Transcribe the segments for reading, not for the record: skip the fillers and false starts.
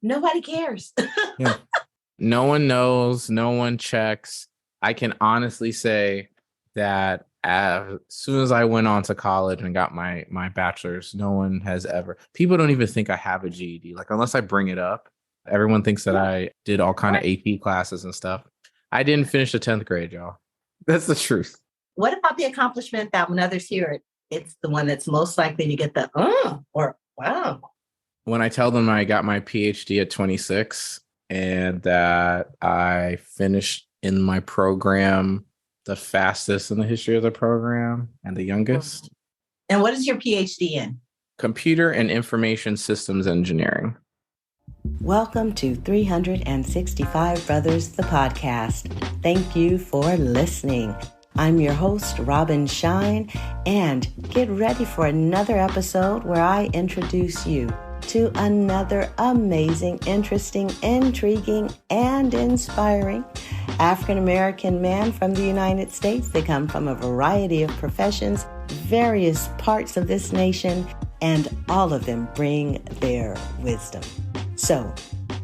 Nobody cares. Yeah. No one knows. No one checks. I can honestly say that as soon as I went on to college and got my bachelor's, no one has ever. People don't even think I have a GED. Like, unless I bring it up, everyone thinks that I did all kind of AP classes and stuff. I didn't finish the 10th grade, y'all. That's the truth. What about the accomplishment that when others hear it, it's the one that's most likely to get the or wow? When I tell them I got my PhD at 26 and that I finished in my program the fastest in the history of the program and the youngest. And what is your PhD in? Computer and Information Systems Engineering. Welcome to 365 Brothers, the podcast. Thank you for listening. I'm your host, Robin Shine, and get ready for another episode where I introduce you to another amazing, interesting, intriguing, and inspiring African-American man from the United States. They come from a variety of professions, various parts of this nation, and all of them bring their wisdom. So,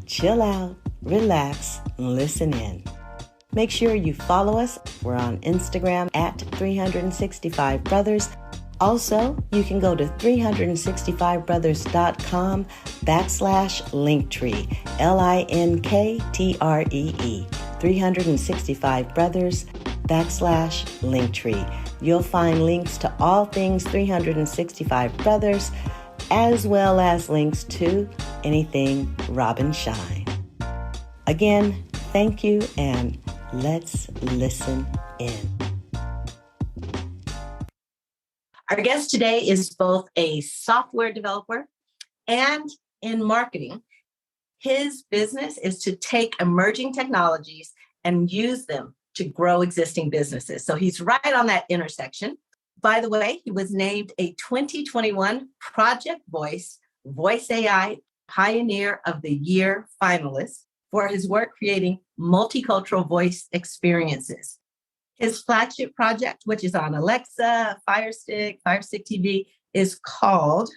chill out, relax, and listen in. Make sure you follow us. We're on Instagram at 365brothers. Also, you can go to 365brothers.com/Linktree, LINKTREE, 365brothers.com/Linktree. You'll find links to all things 365 Brothers, as well as links to anything Robin Shine. Again, thank you, and let's listen in. Our guest today is both a software developer and in marketing. His business is to take emerging technologies and use them to grow existing businesses. So he's right on that intersection. By the way, he was named a 2021 Project Voice AI Pioneer of the Year Finalist for his work creating multicultural voice experiences. His flagship project, which is on Alexa, Fire Stick TV, is called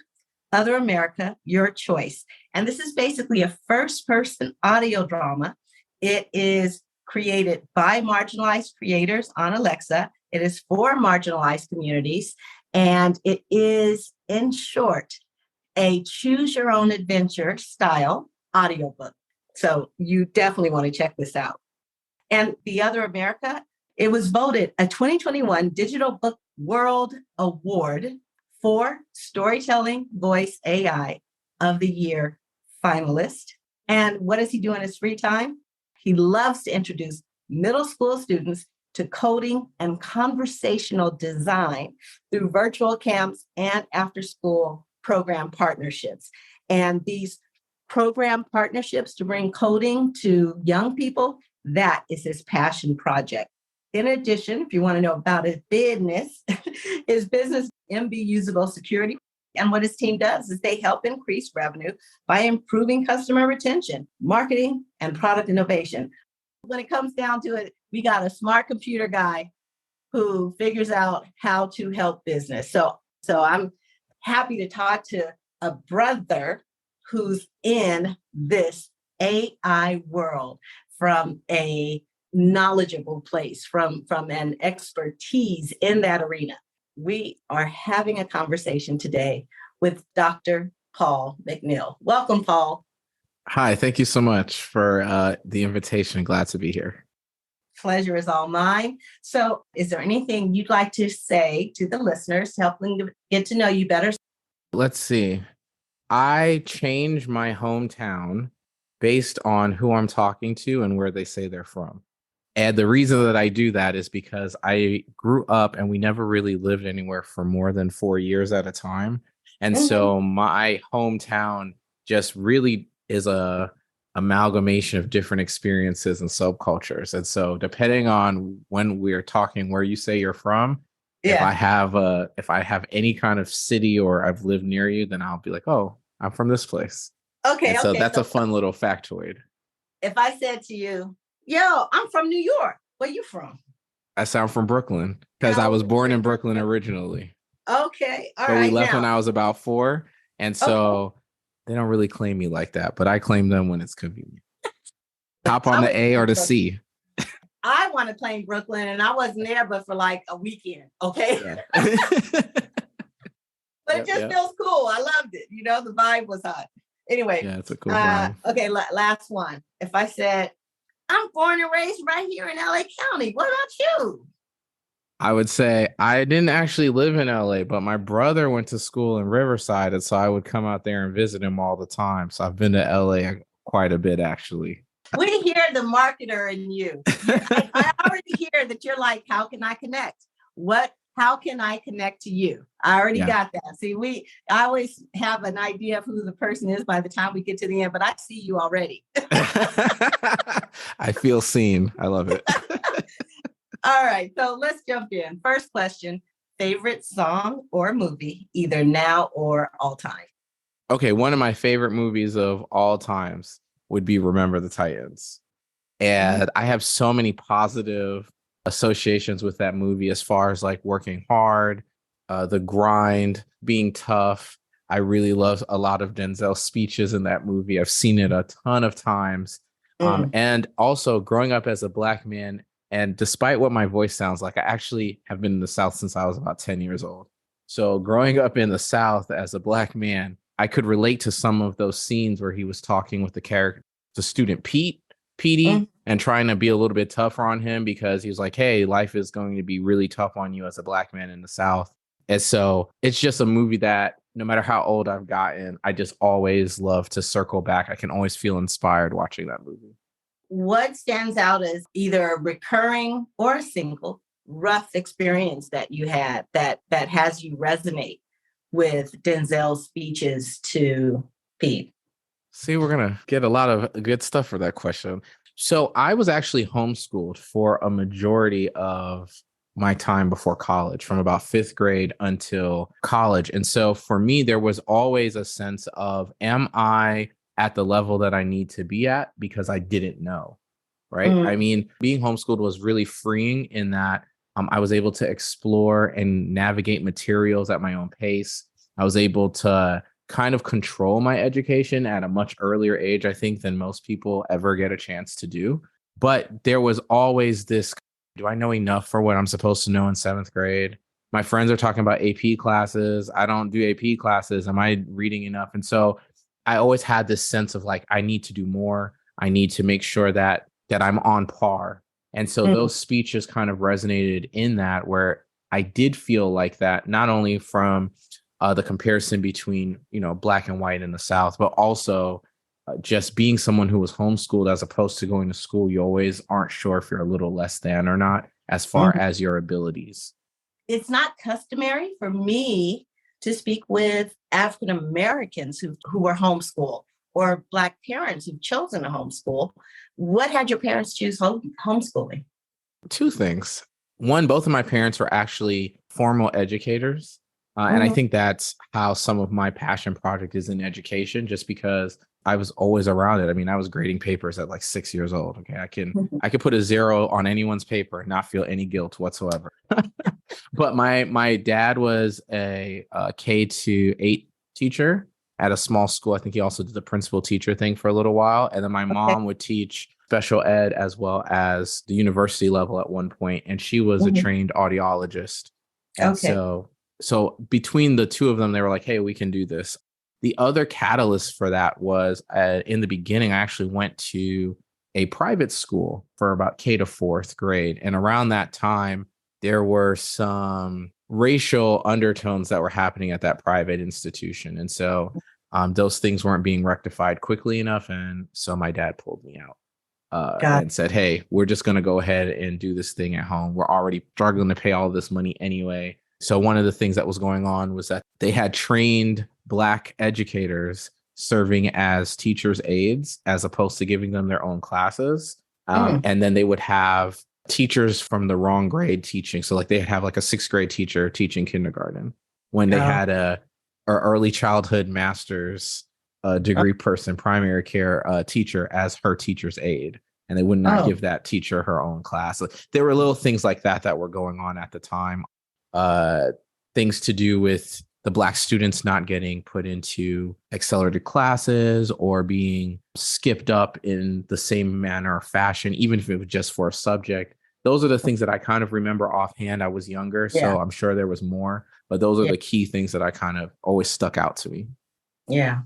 Other America, Your Choice. And this is basically a first-person audio drama. It is created by marginalized creators on Alexa. It is for marginalized communities. And it is, in short, a choose-your-own-adventure style audiobook. So you definitely want to check this out. And The Other America, it was voted a 2021 Digital Book World Award for Storytelling Voice AI of the Year finalist. And what does he do in his free time? He loves to introduce middle school students to coding and conversational design through virtual camps and after-school program partnerships. And these program partnerships to bring coding to young people, that is his passion project. In addition, if you want to know about his business MB Usable Security. And what his team does is they help increase revenue by improving customer retention, marketing, and product innovation. When it comes down to it, we got a smart computer guy who figures out how to help business. So I'm happy to talk to a brother who's in this AI world from a knowledgeable place, from an expertise in that arena. We are having a conversation today with Dr. Paul McNeil. Welcome, Paul. Hi, thank you so much for the invitation. Glad to be here. Pleasure is all mine. So is there anything you'd like to say to the listeners to help them get to know you better? Let's see. I change my hometown based on who I'm talking to and where they say they're from. And the reason that I do that is because I grew up and we never really lived anywhere for more than 4 years at a time. And so my hometown just really is a amalgamation of different experiences and subcultures. And so depending on when we're talking where you say you're from, if I have any kind of city or I've lived near you, then I'll be like, oh, I'm from this place. Okay. So that's a fun little factoid. If I said to you, yo, I'm from New York, where you from? I sound from Brooklyn because I was born in Brooklyn originally. Okay. All right. But we left now, when I was about 4. And so They don't really claim me like that, but I claim them when it's convenient. Hop on I the A or the C. I want to claim Brooklyn, and I wasn't there but for like a weekend. Okay. Yeah. But it just feels cool. I loved it. The vibe was hot. Anyway. Yeah, it's a cool vibe. Okay, last one. If I said, I'm born and raised right here in LA County, what about you? I would say I didn't actually live in LA, but my brother went to school in Riverside, and so I would come out there and visit him all the time. So I've been to LA quite a bit, actually. We hear the marketer in you. I already hear that you're like, how can I connect? How can I connect to you? I already got that. See, I always have an idea of who the person is by the time we get to the end, but I see you already. I feel seen. I love it. All right, so let's jump in. First question, favorite song or movie, either now or all time? Okay, one of my favorite movies of all times would be Remember the Titans. And I have so many positive associations with that movie as far as like working hard, the grind, being tough. I really love a lot of Denzel's speeches in that movie. I've seen it a ton of times. And also growing up as a Black man, and despite what my voice sounds like, I actually have been in the South since I was about 10 years old. So growing up in the South as a Black man, I could relate to some of those scenes where he was talking with the student Petey, and trying to be a little bit tougher on him because he was like, hey, life is going to be really tough on you as a Black man in the South. And so it's just a movie that no matter how old I've gotten, I just always love to circle back. I can always feel inspired watching that movie. What stands out as either a recurring or a single rough experience that you had that has you resonate with Denzel's speeches to Pete? See, we're going to get a lot of good stuff for that question. So I was actually homeschooled for a majority of my time before college, from about 5th grade until college. And so for me, there was always a sense of, am I at the level that I need to be at? Because I didn't know, right? I mean, being homeschooled was really freeing in that I was able to explore and navigate materials at my own pace. I was able to kind of control my education at a much earlier age, I think, than most people ever get a chance to do. But there was always this, do I know enough for what I'm supposed to know in 7th grade? My friends are talking about AP classes. I don't do AP classes. Am I reading enough? And so I always had this sense of like, I need to do more. I need to make sure that I'm on par. And so those speeches kind of resonated in that, where I did feel like that, not only from the comparison between, Black and white in the South, but also just being someone who was homeschooled as opposed to going to school. You always aren't sure if you're a little less than or not as far as your abilities. It's not customary for me to speak with African Americans who are homeschooled, or Black parents who've chosen to homeschool. What had your parents choose homeschooling? 2 things. One, both of my parents were actually formal educators. And I think that's how some of my passion project is in education, just because I was always around it. I mean, I was grading papers at like 6 years old. Okay, I could put a 0 on anyone's paper and not feel any guilt whatsoever. But my dad was a K-8 teacher at a small school. I think he also did the principal teacher thing for a little while. And then my mom would teach special ed as well as the university level at one point. And she was a trained audiologist. And so between the two of them, they were like, hey, we can do this. The other catalyst for that was in the beginning, I actually went to a private school for about K to 4th grade. And around that time, there were some racial undertones that were happening at that private institution. And so those things weren't being rectified quickly enough. And so my dad pulled me out and said, hey, we're just going to go ahead and do this thing at home. We're already struggling to pay all this money anyway. So one of the things that was going on was that they had trained Black educators serving as teachers' aides as opposed to giving them their own classes. And then they would have teachers from the wrong grade teaching. So like they have like a 6th grade teacher teaching kindergarten when they had a early childhood master's degree person, primary care teacher as her teacher's aide. And they would not give that teacher her own class. There were little things like that were going on at the time. Things to do with the Black students not getting put into accelerated classes or being skipped up in the same manner or fashion, even if it was just for a subject. Those are the things that I kind of remember offhand. I was younger, Yeah. so I'm sure there was more, but those are the key things that I kind of always stuck out to me. Yeah.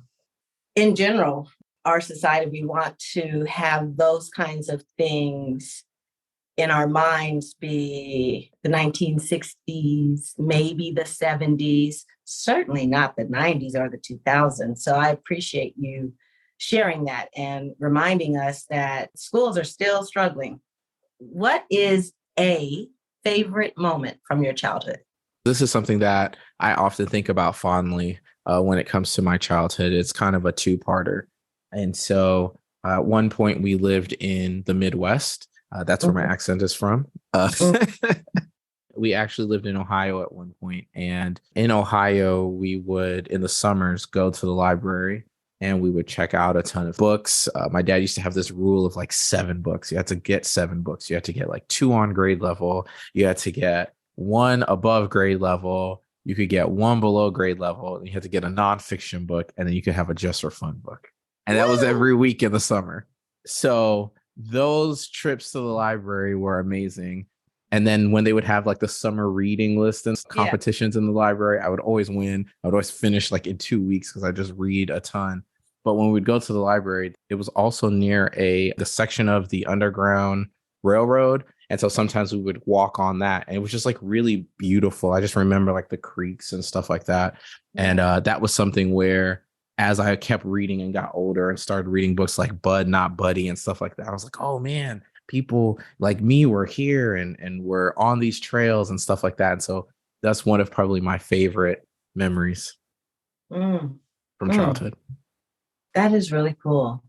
In general, our society, we want to have those kinds of things in our minds be the 1960s, maybe the 70s, certainly not the 90s or the 2000s. So I appreciate you sharing that and reminding us that schools are still struggling. What is a favorite moment from your childhood? This is something that I often think about fondly when it comes to my childhood. It's kind of a two-parter. And so at one point we lived in the Midwest. That's where my accent is from. We actually lived in Ohio at one point. And in Ohio, we would, in the summers, go to the library and we would check out a ton of books. My dad used to have this rule of like 7 books. You had to get 7 books. You had to get like 2 on grade level. You had to get 1 above grade level. You could get 1 below grade level. And you had to get a nonfiction book. And then you could have a just for fun book. And that was every week in the summer. So those trips to the library were amazing. And then when they would have like the summer reading list and competitions in the library, I would always win. I would always finish like in 2 weeks because I just read a ton. But when we'd go to the library, it was also near the section of the Underground Railroad. And so sometimes we would walk on that. And it was just like really beautiful. I just remember like the creeks and stuff like that. And that was something where as I kept reading and got older and started reading books like Bud, Not Buddy and stuff like that, I was like, oh man, people like me were here and were on these trails and stuff like that. And so that's one of probably my favorite memories from childhood. That is really cool.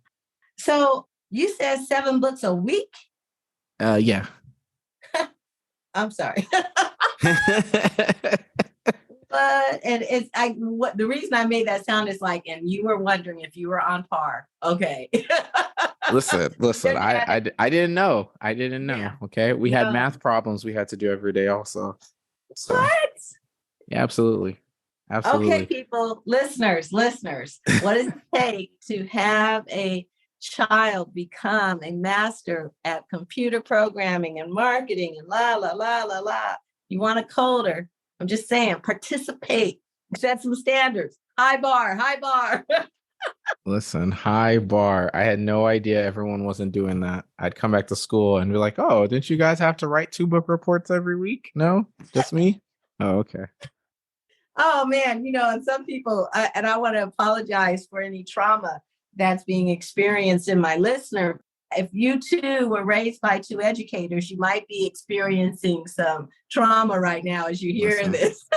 So you said 7 books a week? Yeah. I'm sorry. But the reason I made that sound is like, and you were wondering if you were on par. Okay. listen, I didn't know. I didn't know. Yeah. Okay. We had math problems we had to do every day also. So, what? Yeah, absolutely. Okay, people, listeners, what does it take to have a child become a master at computer programming and marketing and la, la, la, la, la? You want a coder? I'm just saying, participate, set some standards. High bar. Listen, high bar. I had no idea everyone wasn't doing that. I'd come back to school and be like, oh, didn't you guys have to write 2 book reports every week? No, just me? Oh, okay. Oh, man, and some people, and I want to apologize for any trauma that's being experienced in my listener. If you too were raised by 2 educators, you might be experiencing some trauma right now as you hear this.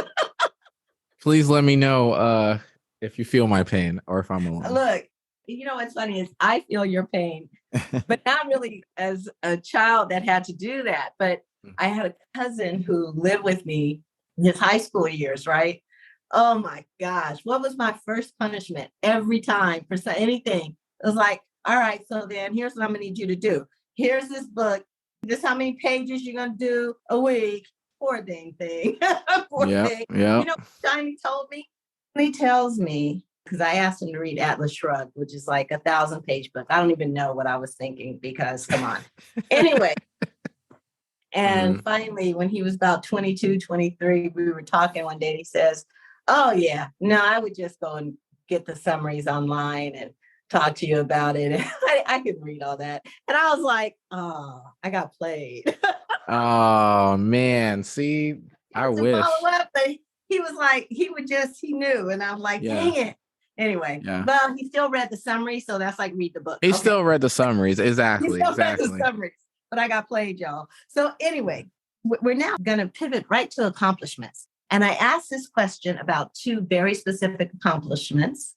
Please let me know if you feel my pain or if I'm alone. Look, what's funny is I feel your pain, but not really as a child that had to do that. But I had a cousin who lived with me in his high school years, right? Oh my gosh. What was my first punishment every time for anything? It was like, all right, so then here's what I'm going to need you to do. Here's this book. This is how many pages you're going to do a week. Poor dang thing. Poor thing. Yeah. You know what Shiny told me? He tells me, because I asked him to read Atlas Shrugged, which is like a 1,000-page book. I don't even know what I was thinking because, come on. Anyway. And finally, when he was about 22, 23, we were talking one day and he says, oh, yeah, no, I would just go and get the summaries online and talk to you about it. And I could read all that. And I was like, oh, I got played. Oh, man. See, I wish. Follow up, but he was like, he knew. And I'm like, dang it. Anyway, well, he still read the summary. So that's like read the book. He still read the summaries. Exactly. Read the summaries, but I got played, y'all. So anyway, we're now going to pivot right to accomplishments. And I asked this question about 2 very specific accomplishments.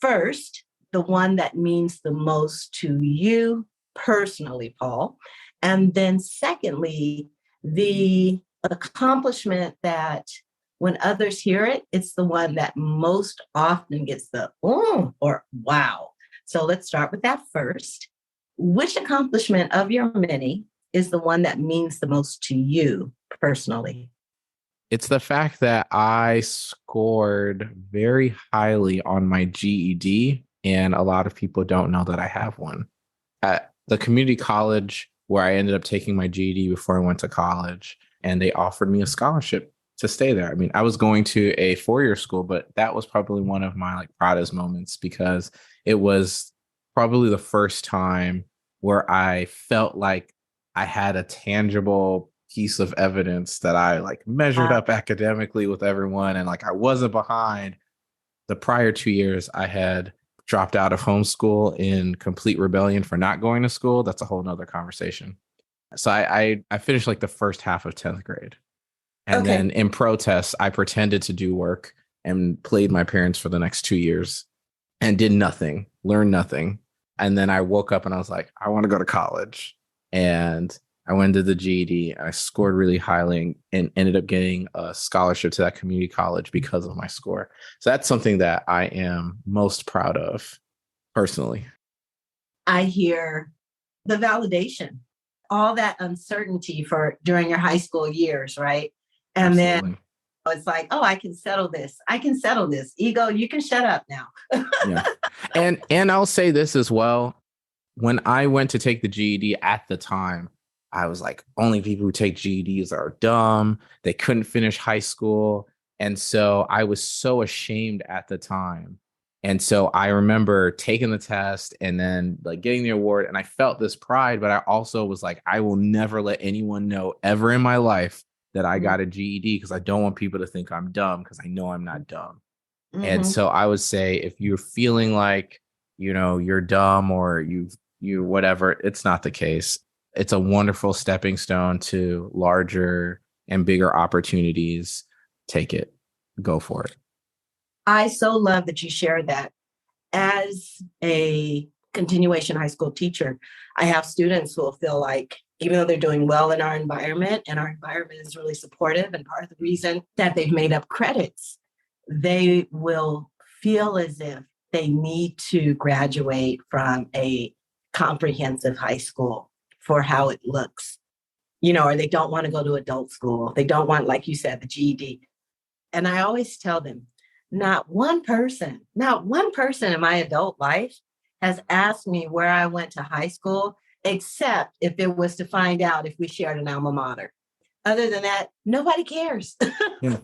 First, the one that means the most to you personally, Paul. And then secondly, the accomplishment that when others hear it, it's the one that most often gets the or wow. So let's start with that first. Which accomplishment of your many is the one that means the most to you personally? It's the fact that I scored very highly on my GED, and a lot of people don't know that I have one. At the community college where I ended up taking my GED before I went to college, and they offered me a scholarship to stay there. I mean, I was going to a four-year school, but that was probably one of my proudest moments because it was probably the first time where I felt like I had a tangible piece of evidence that I measured up academically with everyone, and I wasn't behind. The prior 2 years I had dropped out of homeschool in complete rebellion for not going to school. That's a whole nother conversation. So I finished the first half of 10th grade. And then in protest, I pretended to do work and played my parents for the next 2 years and did nothing, learned nothing. And then I woke up and I was like, I want to go to college. And I went to the GED. I scored really highly and ended up getting a scholarship to that community college because of my score. So that's something that I am most proud of personally. I hear the validation, all that uncertainty during your high school years, right? And Absolutely. then it's like, oh, I can settle this. I can settle this. Ego, you can shut up now. Yeah. And I'll say this as well. When I went to take the GED at the time, I was like, only people who take GEDs are dumb. They couldn't finish high school. And so I was so ashamed at the time. And so I remember taking the test and then getting the award. And I felt this pride, but I also was like, I will never let anyone know ever in my life that I got a GED because I don't want people to think I'm dumb because I know I'm not dumb. Mm-hmm. And so I would say if you're feeling like, you're dumb or you whatever, it's not the case. It's a wonderful stepping stone to larger and bigger opportunities. Take it. Go for it. I so love that you shared that. As a continuation high school teacher, I have students who will feel like, even though they're doing well in our environment and our environment is really supportive and part of the reason that they've made up credits, they will feel as if they need to graduate from a comprehensive high school for how it looks, or they don't want to go to adult school. They don't want, like you said, the GED. And I always tell them, not one person in my adult life has asked me where I went to high school, except if it was to find out if we shared an alma mater. Other than that, nobody cares. Yeah.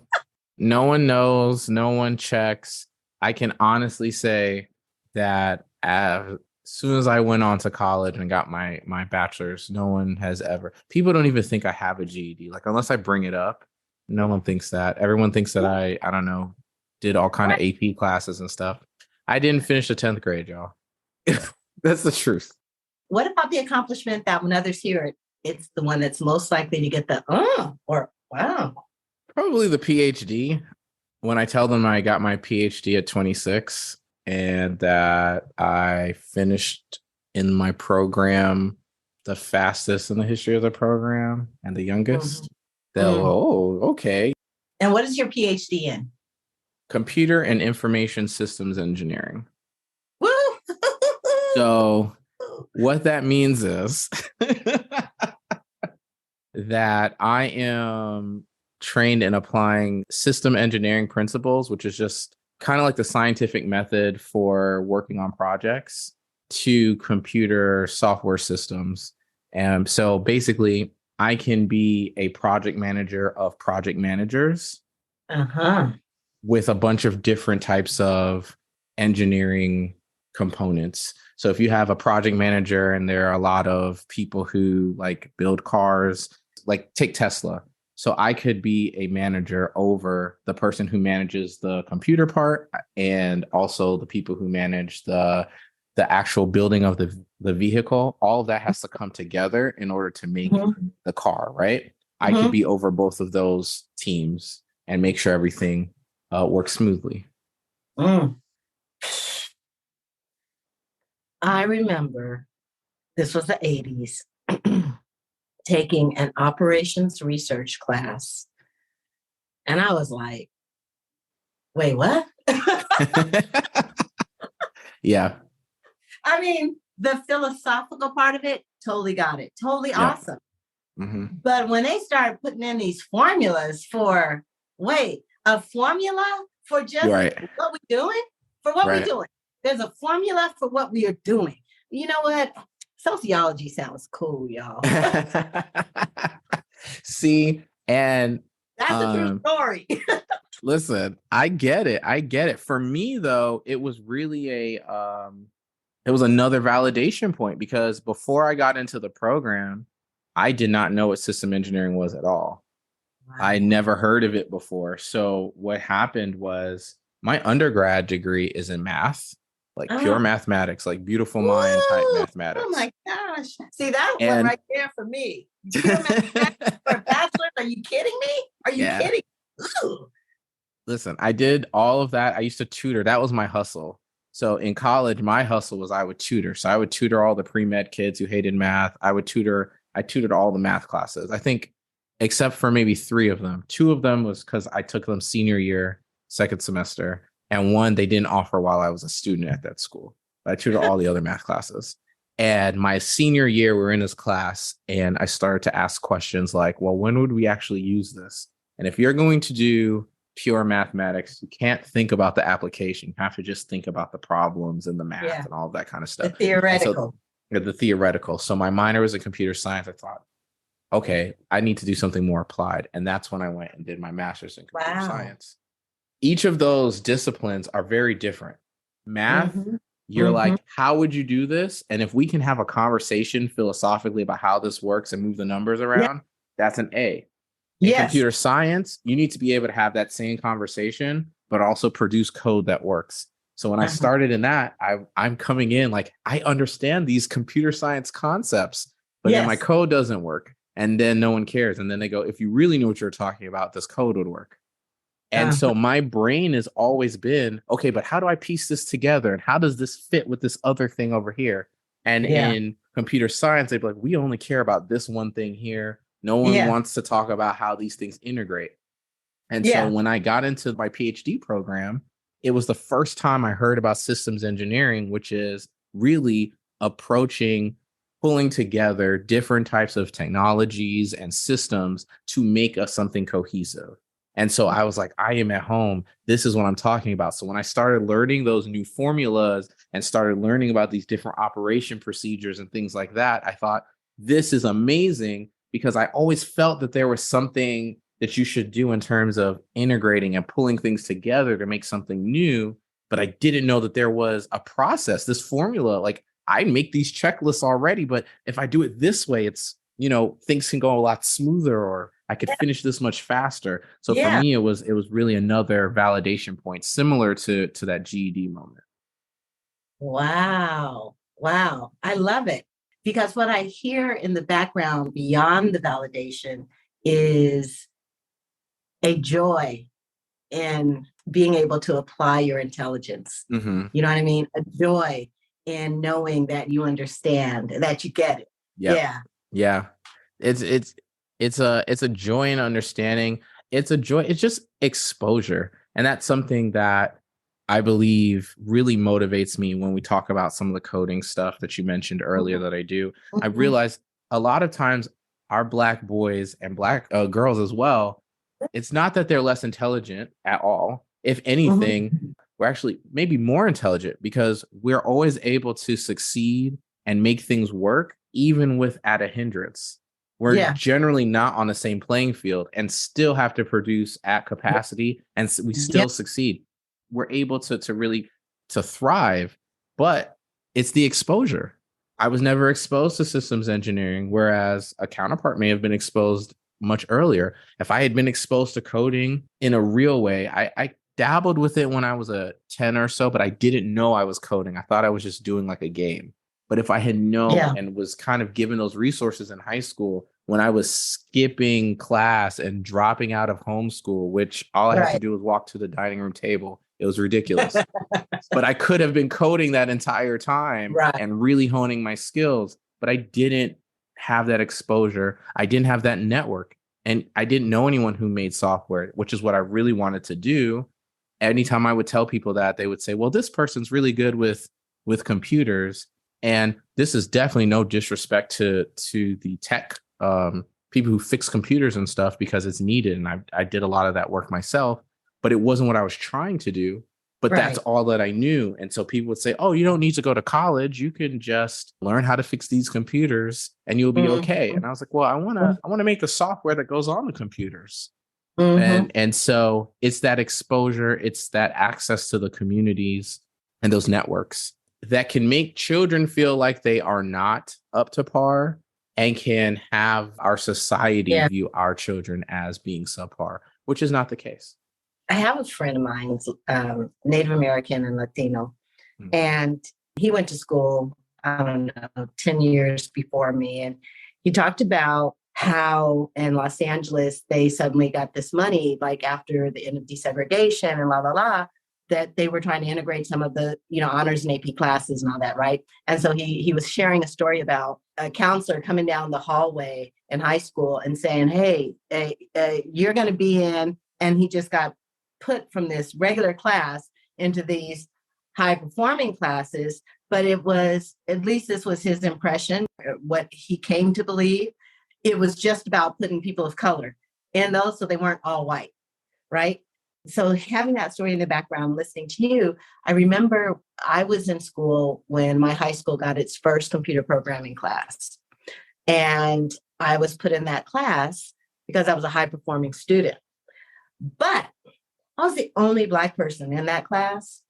No one knows. No one checks. I can honestly say that as soon as I went on to college and got my bachelor's, no one has ever. People don't even think I have a GED. Unless I bring it up, no one thinks that. Everyone thinks that I don't know, did all kind of AP classes and stuff. I didn't finish the 10th grade, y'all. That's the truth. What about the accomplishment that when others hear it, it's the one that's most likely to get the or wow? Probably the PhD. When I tell them I got my PhD at 26 and that I finished in my program the fastest in the history of the program and the youngest, they'll, oh, okay. And what is your PhD in? Computer and Information Systems Engineering. Woo! So what that means is that I am trained in applying system engineering principles, which is just kind of like the scientific method for working on projects, to computer software systems. And so basically, I can be a project manager of project managers with a bunch of different types of engineering components. So if you have a project manager and there are a lot of people who build cars, take Tesla. So I could be a manager over the person who manages the computer part and also the people who manage the actual building of the vehicle. All of that has to come together in order to make the car, right? I could be over both of those teams and make sure everything works smoothly. I remember this was the 80s. Taking an operations research class. And I was like, wait, what? Yeah. I mean, the philosophical part of it, totally got it. Totally awesome. But when they started putting in these formulas for wait, a formula for just Right. what we're doing? For what we're Right. doing. There's a formula for what we are doing. You know what? Sociology sounds cool, y'all. See, and That's a true story. listen, I get it. I get it. For me, though, it was really it was another validation point because before I got into the program, I did not know what system engineering was at all. I never heard of it before. So what happened was my undergrad degree is in math, like pure mathematics, like beautiful mind type mathematics. Oh my gosh. See, that one right there for me. Pure mathematics for a bachelor's? Are you kidding me? Are you kidding? Ooh. Listen, I did all of that. I used to tutor. That was my hustle. So in college, my hustle was I would tutor. So I would tutor all the pre-med kids who hated math. I tutored all the math classes. I think except for maybe 3 of them. 2 of them was because I took them senior year, second semester, and 1 they didn't offer while I was a student at that school. But I tutored all the other math classes. And my senior year, we were in this class, and I started to ask questions like, well, when would we actually use this? And if you're going to do pure mathematics, you can't think about the application. You have to just think about the problems and the math and all of that kind of stuff. The theoretical. The theoretical. So my minor was in computer science. I thought, okay, I need to do something more applied. And that's when I went and did my master's in computer science. Each of those disciplines are very different. Math, you're like, how would you do this? And if we can have a conversation philosophically about how this works and move the numbers around, that's an A. In computer science, you need to be able to have that same conversation, but also produce code that works. So when I started in that, I'm coming in like, I understand these computer science concepts, but then my code doesn't work. And then no one cares. And then they go, if you really knew what you're talking about, this code would work. And so my brain has always been, okay, but how do I piece this together? And how does this fit with this other thing over here? And in computer science, they'd be like, we only care about this one thing here. No one wants to talk about how these things integrate. And so when I got into my PhD program, it was the first time I heard about systems engineering, which is really approaching pulling together different types of technologies and systems to make us something cohesive. And so I was like, I am at home. This is what I'm talking about. So when I started learning those new formulas and started learning about these different operation procedures and things like that, I thought, this is amazing, because I always felt that there was something that you should do in terms of integrating and pulling things together to make something new. But I didn't know that there was a process, this formula. Like, I make these checklists already, but if I do it this way, it's, things can go a lot smoother, or I could finish this much faster. So for me, it was really another validation point, similar to that GED moment. Wow. I love it. Because what I hear in the background beyond the validation is a joy in being able to apply your intelligence. You know what I mean? A joy in knowing that you understand, that you get it. Yeah. It's a joy in understanding. It's a joy. It's just exposure. And that's something that I believe really motivates me when we talk about some of the coding stuff that you mentioned earlier that I do. I realized a lot of times our Black boys and Black girls as well, it's not that they're less intelligent at all. If anything, we're actually maybe more intelligent, because we're always able to succeed and make things work, even with at a hindrance. We're generally not on the same playing field and still have to produce at capacity, and we still succeed. We're able to really thrive, but it's the exposure. I was never exposed to systems engineering, whereas a counterpart may have been exposed much earlier. If I had been exposed to coding in a real way, I dabbled with it when I was a 10 or so, but I didn't know I was coding. I thought I was just doing like a game. But if I had known and was kind of given those resources in high school, when I was skipping class and dropping out of homeschool, which all I had to do was walk to the dining room table, it was ridiculous. But I could have been coding that entire time and really honing my skills. But I didn't have that exposure. I didn't have that network. And I didn't know anyone who made software, which is what I really wanted to do. Anytime I would tell people that, they would say, well, this person's really good with computers. And this is definitely no disrespect to the tech people who fix computers and stuff because it's needed. And I did a lot of that work myself, but it wasn't what I was trying to do. But that's all that I knew. And so people would say, oh, you don't need to go to college. You can just learn how to fix these computers and you'll be okay. And I was like, well, I want to make the software that goes on the computers. And so it's that exposure, it's that access to the communities and those networks that can make children feel like they are not up to par and can have our society view our children as being subpar, which is not the case. I have a friend of mine, Native American and Latino, and he went to school, I don't know, 10 years before me. And he talked about how in Los Angeles, they suddenly got this money, like after the end of desegregation and that they were trying to integrate some of the, honors and AP classes and all that, right? And so he was sharing a story about a counselor coming down the hallway in high school and saying, hey, you're going to be in, and he just got put from this regular class into these high performing classes, but it was, at least this was his impression, what he came to believe, it was just about putting people of color in those so they weren't all white, right? So having that story in the background, listening to you, I remember I was in school when my high school got its first computer programming class. And I was put in that class because I was a high performing student. But I was the only Black person in that class.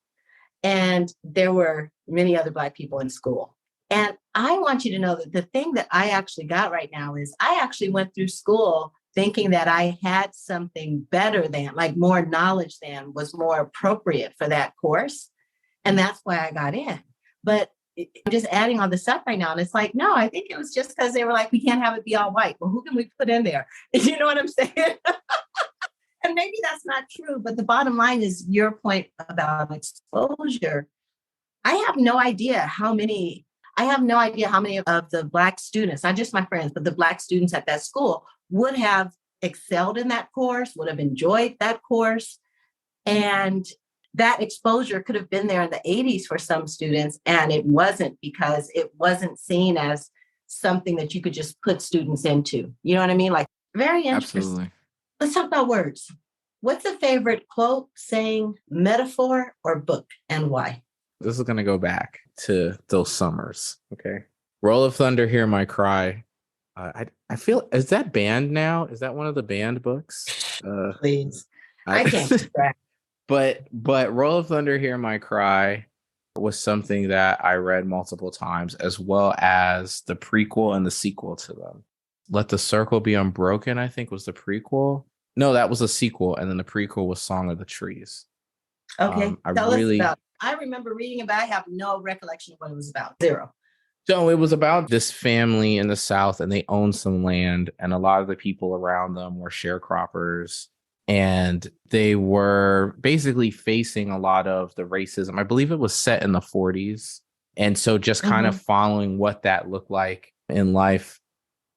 And there were many other Black people in school. And I want you to know that the thing that I actually got right now is I actually went through school thinking that I had something better than, like more knowledge than was more appropriate for that course. And that's why I got in. But I'm just adding all this stuff right now. And it's like, no, I think it was just because they were like, we can't have it be all white. Well, who can we put in there? You know what I'm saying? And maybe that's not true, but the bottom line is your point about exposure. I have no idea how many of the Black students, not just my friends, but the Black students at that school would have excelled in that course, would have enjoyed that course. And that exposure could have been there in the 80s for some students, and it wasn't, because it wasn't seen as something that you could just put students into. You know what I mean? Like, very interesting. Absolutely. Let's talk about words. What's a favorite quote, saying, metaphor, or book, and why? This is going to go back to those summers. Okay. Roll of Thunder, Hear My Cry. I feel, is that banned now? Is that one of the banned books? Please. I can't keep track. But Roll of Thunder, Hear My Cry was something that I read multiple times, as well as the prequel and the sequel to them. Let the Circle Be Unbroken, I think, was the prequel. No, that was a sequel. And then the prequel was Song of the Trees. Okay. Tell us about it. I remember reading it, but I have no recollection of what it was about. Zero. So it was about this family in the South, and they owned some land, and a lot of the people around them were sharecroppers, and they were basically facing a lot of the racism. I believe it was set in the 40s. And so just kind of following what that looked like in life.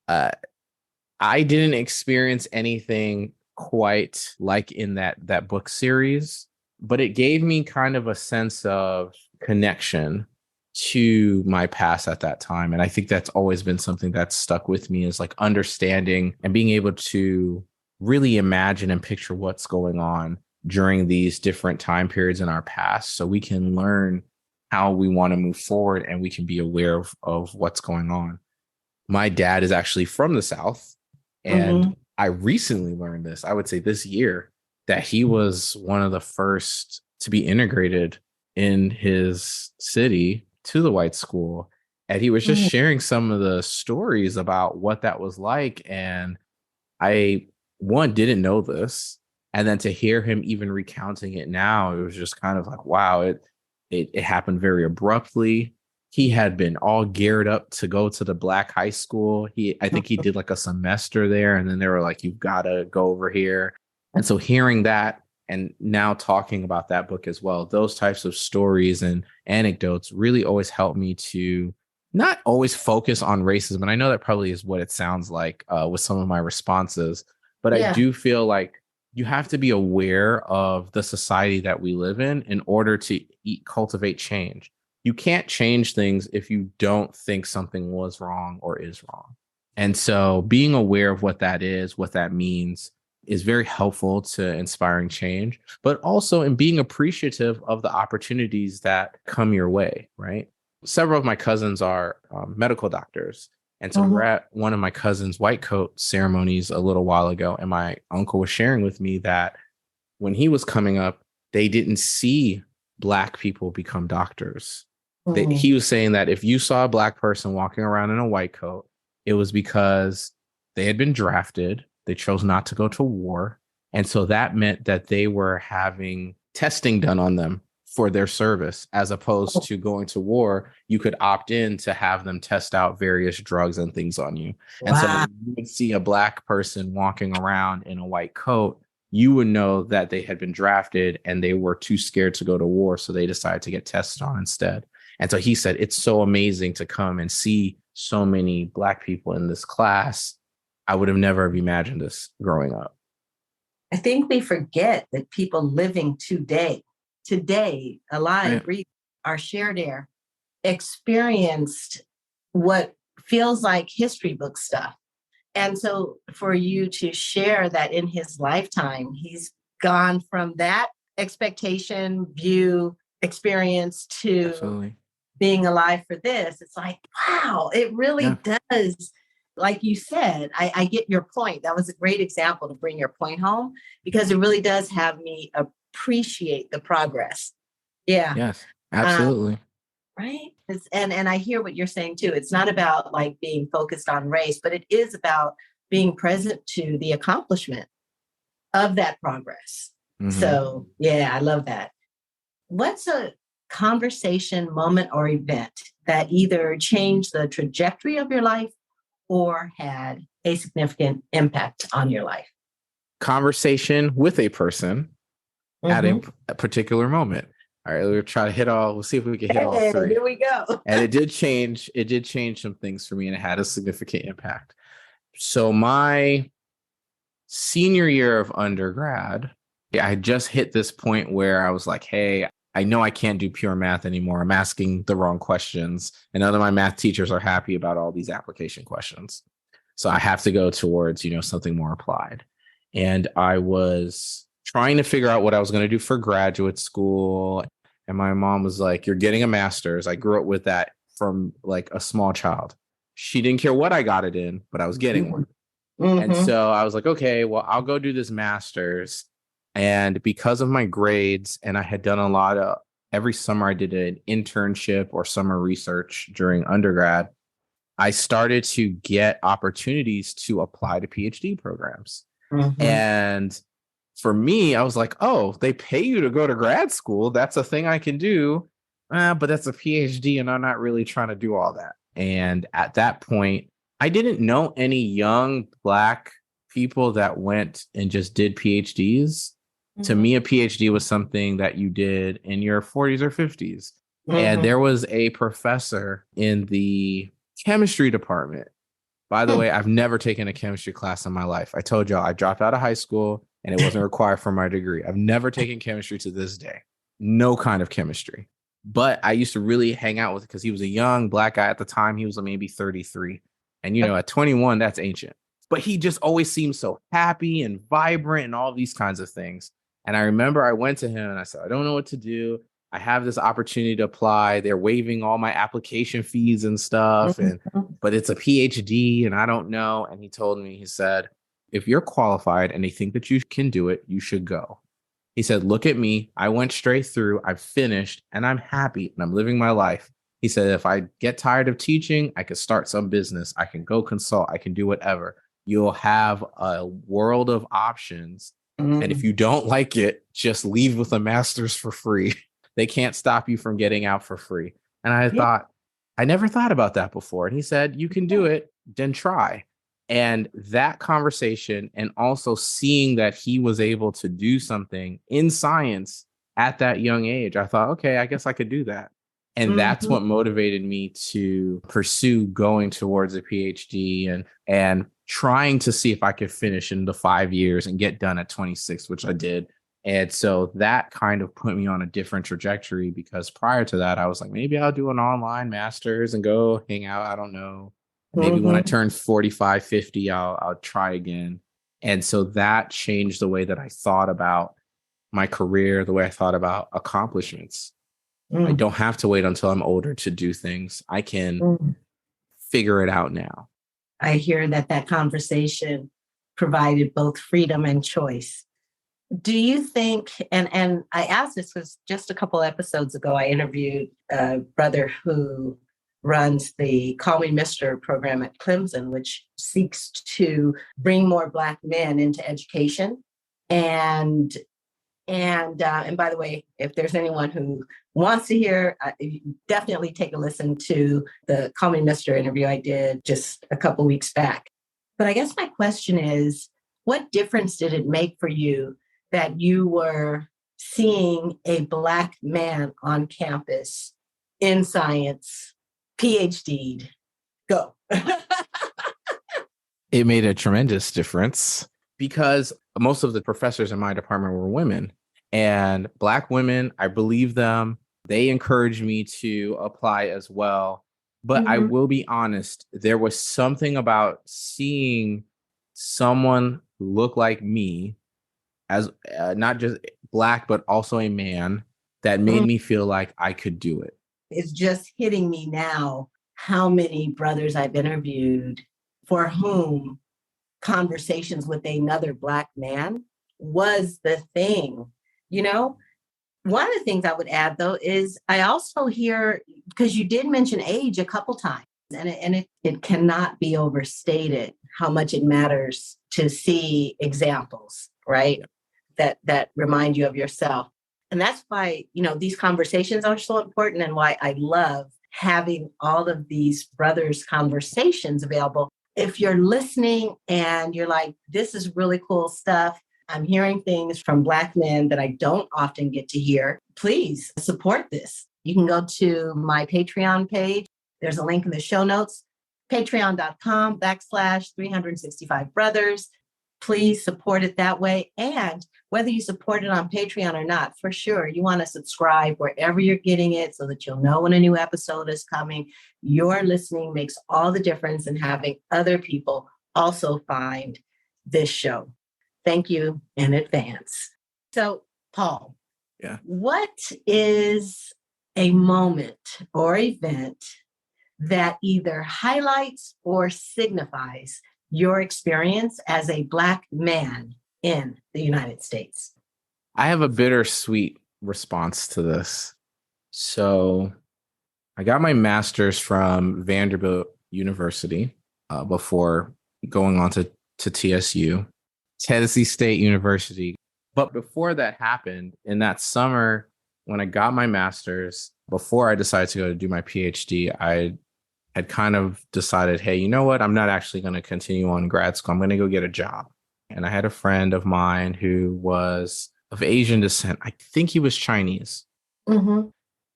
I didn't experience anything quite like in that book series, but it gave me kind of a sense of connection to my past at that time. And I think that's always been something that's stuck with me, is like understanding and being able to really imagine and picture what's going on during these different time periods in our past, so we can learn how we want to move forward and we can be aware of what's going on. My dad is actually from the South, and I recently learned this, I would say this year, that he was one of the first to be integrated in his city to the white school. And he was just sharing some of the stories about what that was like. And I, one, didn't know this. And then to hear him even recounting it now, it was just kind of like, wow, it happened very abruptly. He had been all geared up to go to the Black high school. I think he did like a semester there, and then they were like, you've got to go over here. And so hearing that, and now talking about that book as well, those types of stories and anecdotes really always help me to not always focus on racism. And I know that probably is what it sounds like with some of my responses, but I do feel like you have to be aware of the society that we live in order to cultivate change. You can't change things if you don't think something was wrong or is wrong. And so being aware of what that is, what that means, is very helpful to inspiring change, but also in being appreciative of the opportunities that come your way, right? Several of my cousins are medical doctors. And so we were at one of my cousin's white coat ceremonies a little while ago. And my uncle was sharing with me that when he was coming up, they didn't see Black people become doctors. He was saying that if you saw a Black person walking around in a white coat, it was because they had been drafted. They chose not to go to war. And so that meant that they were having testing done on them for their service, as opposed to going to war. You could opt in to have them test out various drugs and things on you. And so when you would see a Black person walking around in a white coat, you would know that they had been drafted and they were too scared to go to war. So they decided to get tested on instead. And so he said, it's so amazing to come and see so many Black people in this class. I would have never imagined this growing up. I think we forget that people living today, alive, breathing, our shared air, experienced what feels like history book stuff. And so for you to share that in his lifetime, he's gone from that expectation, view, experience to Absolutely. Being alive for this. It's like, wow, it really does. Like you said, I get your point. That was a great example to bring your point home, because it really does have me appreciate the progress. Yeah. Yes, absolutely. Right. And I hear what you're saying too. It's not about like being focused on race, but it is about being present to the accomplishment of that progress. So yeah, I love that. What's a conversation, moment, or event that either changed the trajectory of your life or had a significant impact on your life? Conversation with a person at a particular moment. All right, we'll try to hit all. We'll see if we can hit all three. Here we go. And it did change some things for me, and it had a significant impact. So my senior year of undergrad, I just hit this point where I was like, hey, I know I can't do pure math anymore. I'm asking the wrong questions. And none of my math teachers are happy about all these application questions. So I have to go towards, something more applied. And I was trying to figure out what I was going to do for graduate school. And my mom was like, you're getting a master's. I grew up with that from like a small child. She didn't care what I got it in, but I was getting one. And so I was like, okay, well, I'll go do this master's. And because of my grades, and I had done every summer I did an internship or summer research during undergrad, I started to get opportunities to apply to PhD programs. And for me, I was like, oh, they pay you to go to grad school. That's a thing I can do. But that's a PhD, and I'm not really trying to do all that. And at that point, I didn't know any young Black people that went and just did PhDs. To me, a PhD was something that you did in your 40s or 50s. And there was a professor in the chemistry department. By the way, I've never taken a chemistry class in my life. I told y'all I dropped out of high school and it wasn't required for my degree. I've never taken chemistry to this day. No kind of chemistry. But I used to really hang out with, because he was a young Black guy at the time. He was maybe 33. And, at 21, that's ancient. But he just always seemed so happy and vibrant and all these kinds of things. And I remember I went to him and I said, I don't know what to do. I have this opportunity to apply. They're waiving all my application fees and stuff. But it's a PhD and I don't know. And he told me, he said, if you're qualified and they think that you can do it, you should go. He said, look at me. I went straight through. I've finished and I'm happy and I'm living my life. He said, if I get tired of teaching, I could start some business. I can go consult. I can do whatever. You'll have a world of options. And if you don't like it, just leave with a master's for free. They can't stop you from getting out for free. And I thought, I never thought about that before. And he said, you can do it, then try. And that conversation, and also seeing that he was able to do something in science at that young age, I thought, okay, I guess I could do that. And that's what motivated me to pursue going towards a PhD and trying to see if I could finish in the 5 years and get done at 26, which I did. And so that kind of put me on a different trajectory, because prior to that, I was like, maybe I'll do an online master's and go hang out. I don't know. Maybe when I turn 45, 50, I'll try again. And so that changed the way that I thought about my career, the way I thought about accomplishments. I don't have to wait until I'm older to do things. I can figure it out now. I hear that conversation provided both freedom and choice. Do you think, and I asked this because just a couple episodes ago, I interviewed a brother who runs the Call Me Mister program at Clemson, which seeks to bring more Black men into education. And by the way, if there's anyone who wants to hear, definitely take a listen to the Call Me Mister interview I did just a couple weeks back. But I guess my question is, what difference did it make for you that you were seeing a Black man on campus in science, PhD'd? Go. It made a tremendous difference because most of the professors in my department were women, and Black women, I believe them. They encouraged me to apply as well. But I will be honest, there was something about seeing someone who looked like me as not just Black, but also a man that made me feel like I could do it. It's just hitting me now how many brothers I've interviewed for whom conversations with another Black man was the thing. You know, one of the things I would add, though, is I also hear, because you did mention age a couple times, and it cannot be overstated how much it matters to see examples, right? That remind you of yourself. And that's why, these conversations are so important, and why I love having all of these brothers' conversations available. If you're listening and you're like, this is really cool stuff, I'm hearing things from Black men that I don't often get to hear, please support this. You can go to my Patreon page. There's a link in the show notes, patreon.com/365brothers. Please support it that way. And whether you support it on Patreon or not, for sure, you want to subscribe wherever you're getting it so that you'll know when a new episode is coming. Your listening makes all the difference in having other people also find this show. Thank you in advance. So, Paul, what is a moment or event that either highlights or signifies your experience as a Black man in the United States? I have a bittersweet response to this. So I got my master's from Vanderbilt University before going on to TSU, Tennessee State University. But before that happened, in that summer, when I got my master's, before I decided to go to do my PhD, I had kind of decided, hey, you know what? I'm not actually going to continue on grad school. I'm going to go get a job. And I had a friend of mine who was of Asian descent. I think he was Chinese.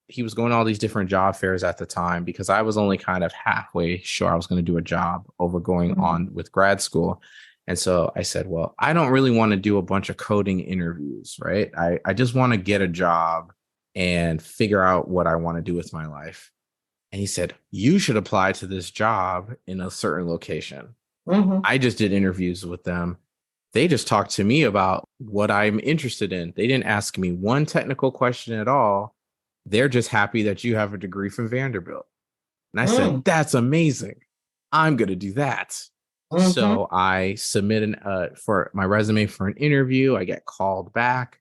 He was going to all these different job fairs at the time because I was only kind of halfway sure I was going to do a job over going on with grad school. And so I said, well, I don't really want to do a bunch of coding interviews, right? I just want to get a job and figure out what I want to do with my life. And he said, you should apply to this job in a certain location. I just did interviews with them. They just talked to me about what I'm interested in. They didn't ask me one technical question at all. They're just happy that you have a degree from Vanderbilt. And I said, that's amazing. I'm going to do that. So I submitted for my resume for an interview. I get called back.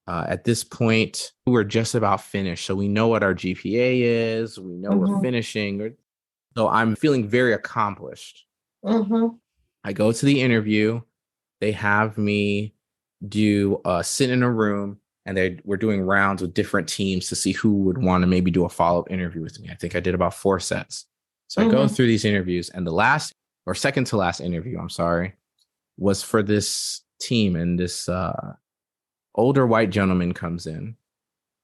At this point, we're just about finished. So we know what our GPA is. We know we're finishing. So I'm feeling very accomplished. I go to the interview. They have me sit in a room, and we're doing rounds with different teams to see who would want to maybe do a follow-up interview with me. I think I did about 4 sets. So I go through these interviews, and the second to last interview, was for this team. And this older white gentleman comes in.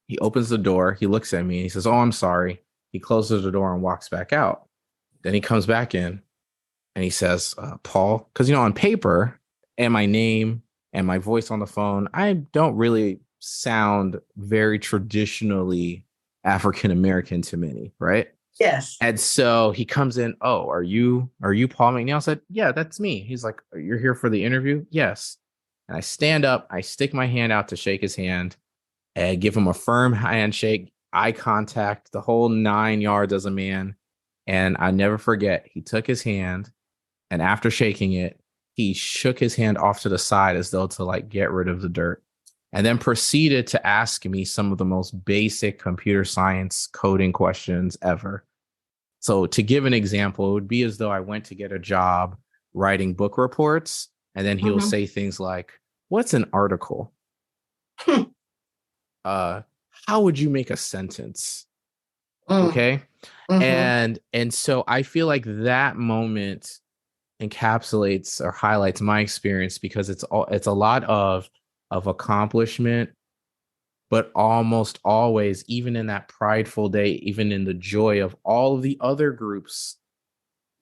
He opens the door. He looks at me. And he says, oh, I'm sorry. He closes the door and walks back out. Then he comes back in and he says, Paul, because, on paper and my name and my voice on the phone, I don't really sound very traditionally African-American to many, right? Yes. And so he comes in, oh, are you Paul McNeil? I said, yeah, that's me. He's like, you're here for the interview? Yes. And I stand up, I stick my hand out to shake his hand and give him a firm handshake, eye contact, the whole 9 yards as a man. And I never forget, he took his hand, and after shaking it, he shook his hand off to the side as though to like get rid of the dirt, and then proceeded to ask me some of the most basic computer science coding questions ever. So to give an example, it would be as though I went to get a job writing book reports, and then he'll say things like, what's an article? How would you make a sentence? Okay. And so I feel like that moment encapsulates or highlights my experience, because it's a lot of accomplishment, but almost always, even in that prideful day, even in the joy of all of the other groups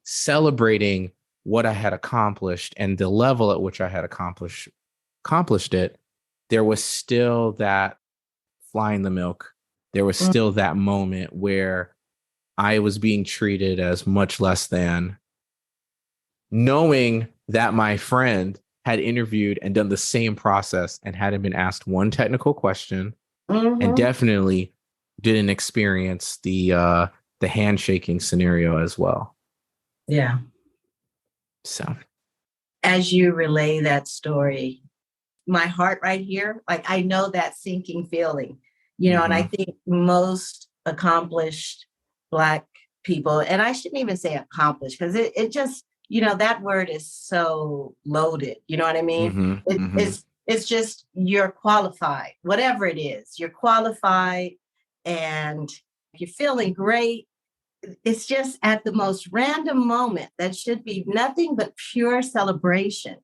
celebrating what I had accomplished and the level at which I had accomplished it, there was still that fly in the milk. There was still that moment where I was being treated as much less than, knowing that my friend had interviewed and done the same process and hadn't been asked one technical question, and definitely didn't experience the handshaking scenario as well. Yeah. So as you relay that story, my heart right here, like I know that sinking feeling, and I think most accomplished Black people, and I shouldn't even say accomplished, because it just, that word is so loaded. You know what I mean? It's just, you're qualified, whatever it is, you're qualified and you're feeling great. It's just at the most random moment that should be nothing but pure celebration.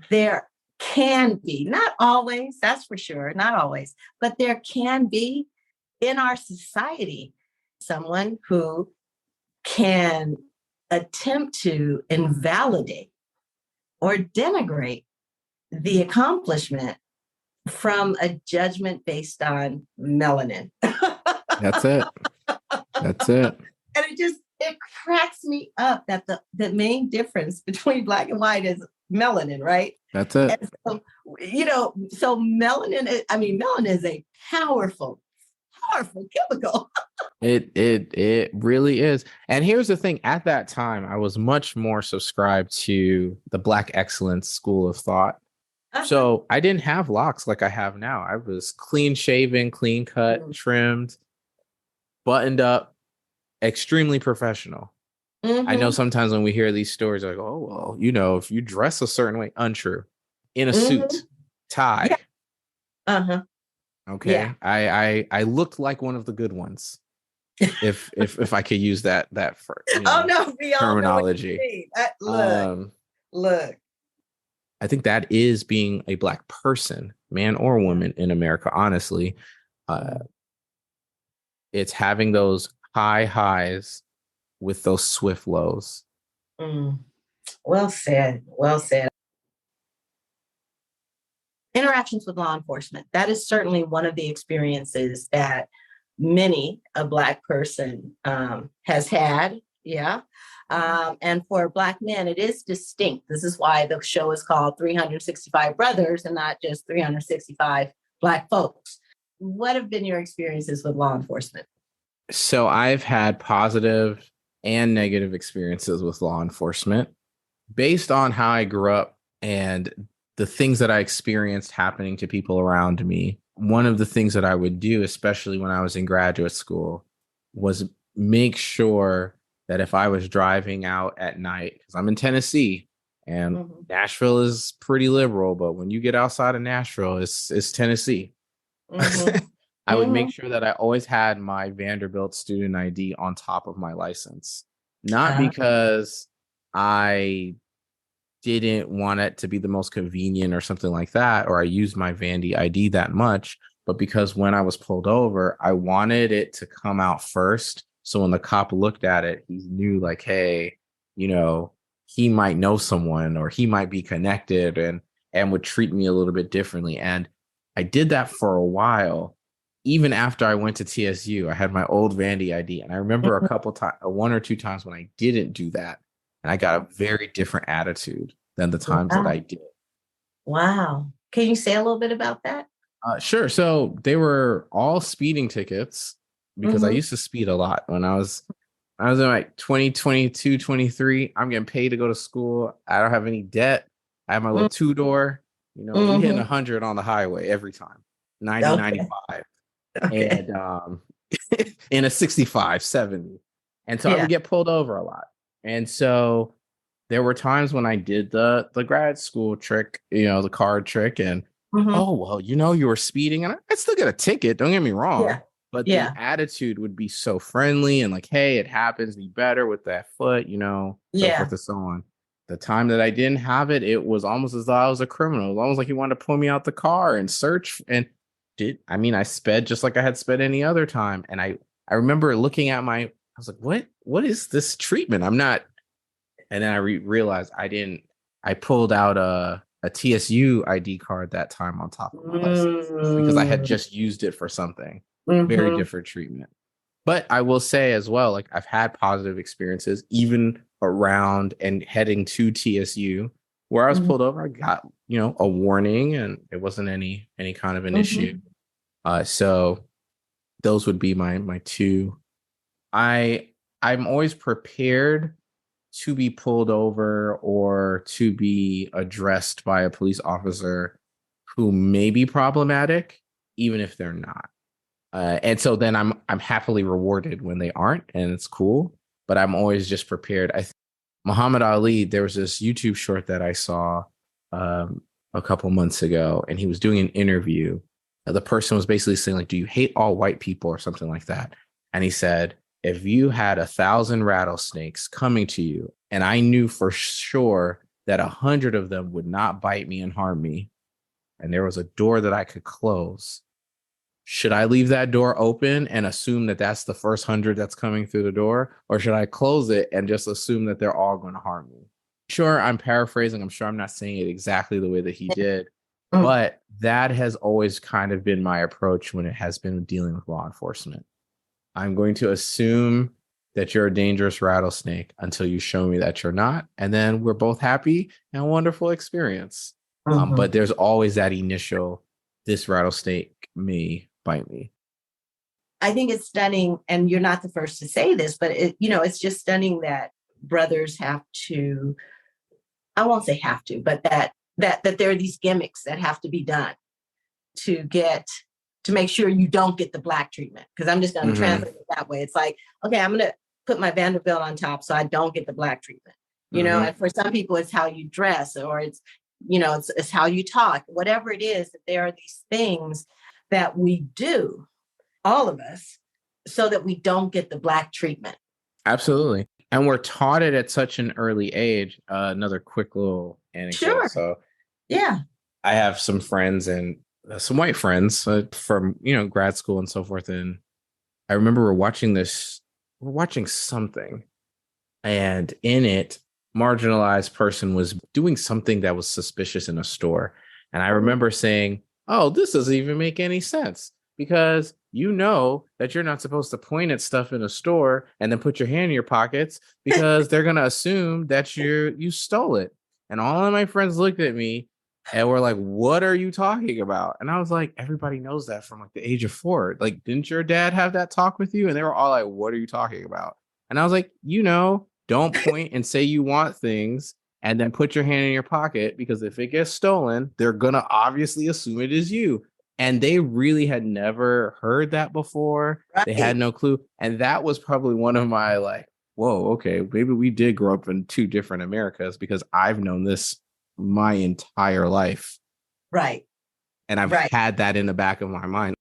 There can be, not always, that's for sure, not always, but there can be in our society someone who can attempt to invalidate or denigrate the accomplishment from a judgment based on melanin. That's it. That's it. And it cracks me up that the main difference between Black and white is melanin, right? That's it. And so melanin is a powerful chemical. It really is. And here's the thing, at that time, I was much more subscribed to the Black excellence school of thought. So I didn't have locks like I have now. I was clean shaven, clean cut, trimmed, buttoned up, extremely professional. I know sometimes when we hear these stories, like, oh, well, if you dress a certain way, untrue. In a suit, tie. Yeah. Okay. Yeah. I looked like one of the good ones. if I could use that for terminology. Look. I think that is being a Black person, man or woman in America, honestly. It's having those high highs with those swift lows. Well said. Interactions with law enforcement. That is certainly one of the experiences that many a Black person has had. Yeah. And for Black men, it is distinct. This is why the show is called 365 Brothers and not just 365 Black folks. What have been your experiences with law enforcement? So I've had positive and negative experiences with law enforcement based on how I grew up and the things that I experienced happening to people around me. One of the things that I would do, especially when I was in graduate school, was make sure that if I was driving out at night, because I'm in Tennessee and Nashville is pretty liberal, but when you get outside of Nashville, it's Tennessee. I would make sure that I always had my Vanderbilt student ID on top of my license. Not because I didn't want it to be the most convenient or something like that, or I used my Vandy ID that much, but because when I was pulled over, I wanted it to come out first. So when the cop looked at it, he knew like, hey, he might know someone or he might be connected and would treat me a little bit differently. And I did that for a while. even after I went to TSU, I had my old Vandy ID. And I remember a couple times, one or two times when I didn't do that. And I got a very different attitude than the times that I did. Wow. Can you say a little bit about that? Sure. So they were all speeding tickets because I used to speed a lot when I was in like 2022, 23. I'm getting paid to go to school. I don't have any debt. I have my little two-door. You know, we hitting 100 on the highway every time. 90, Okay. 95. Okay. And in a 65, 70. And so I would get pulled over a lot. And so there were times when I did the grad school trick, you know, the card trick, and oh, well, you know, you were speeding, and I still get a ticket. Don't get me wrong. Yeah. But the attitude would be so friendly and like, hey, it happens, be better with that foot, you know, so forth and so on. The time that I didn't have it, it was almost as though I was a criminal. It was almost like he wanted to pull me out the car and search. And I sped just like I had sped any other time. And I remember looking at I was like, what is this treatment? I'm not. And then I realized I pulled out a TSU ID card that time on top of my license because I had just used it for something. Very different treatment. But I will say as well, like I've had positive experiences even around and heading to TSU where I was pulled over. I got, you know, a warning and it wasn't any kind of an issue. So those would be my two. I'm always prepared to be pulled over or to be addressed by a police officer who may be problematic, even if they're not. And so then I'm happily rewarded when they aren't, and it's cool. But I'm always just prepared. Muhammad Ali, there was this YouTube short that I saw a couple months ago, and he was doing an interview. The person was basically saying, like, do you hate all white people or something like that? And he said, if you had 1,000 rattlesnakes coming to you, and I knew for sure that 100 of them would not bite me and harm me, and there was a door that I could close, should I leave that door open and assume that that's the first 100 that's coming through the door? Or should I close it and just assume that they're all going to harm me? Sure, I'm paraphrasing. I'm sure I'm not saying it exactly the way that he did. But that has always kind of been my approach when it has been dealing with law enforcement. I'm going to assume that you're a dangerous rattlesnake until you show me that you're not. And then we're both happy and a wonderful experience. But there's always that initial, this rattlesnake may bite me. I think it's stunning, and you're not the first to say this, but it's just stunning that brothers have to, I won't say have to, but that there are these gimmicks that have to be done to make sure you don't get the Black treatment. Because I'm just going to translate it that way. It's like, okay, I'm going to put my Vanderbilt on top so I don't get the Black treatment. You know, and for some people, it's how you dress, or it's how you talk, whatever it is, that there are these things that we do, all of us, so that we don't get the Black treatment. Absolutely. And we're taught it at such an early age. Another quick little anecdote. Sure. So yeah, I have some friends and some white friends from, grad school and so forth. And I remember we're watching something, and in it, marginalized person was doing something that was suspicious in a store. And I remember saying, oh, this doesn't even make any sense, because you know that you're not supposed to point at stuff in a store and then put your hand in your pockets, because they're going to assume that you stole it. And all of my friends looked at me and were like, what are you talking about? And I was like, everybody knows that from like the age of 4. Like, didn't your dad have that talk with you? And they were all like, what are you talking about? And I was like, don't point and say you want things and then put your hand in your pocket, because if it gets stolen, they're going to obviously assume it is you. And they really had never heard that before. Right. They had no clue. And that was probably one of my like, whoa, okay, maybe we did grow up in 2 different Americas, because I've known this my entire life. Right. And I've had that in the back of my mind.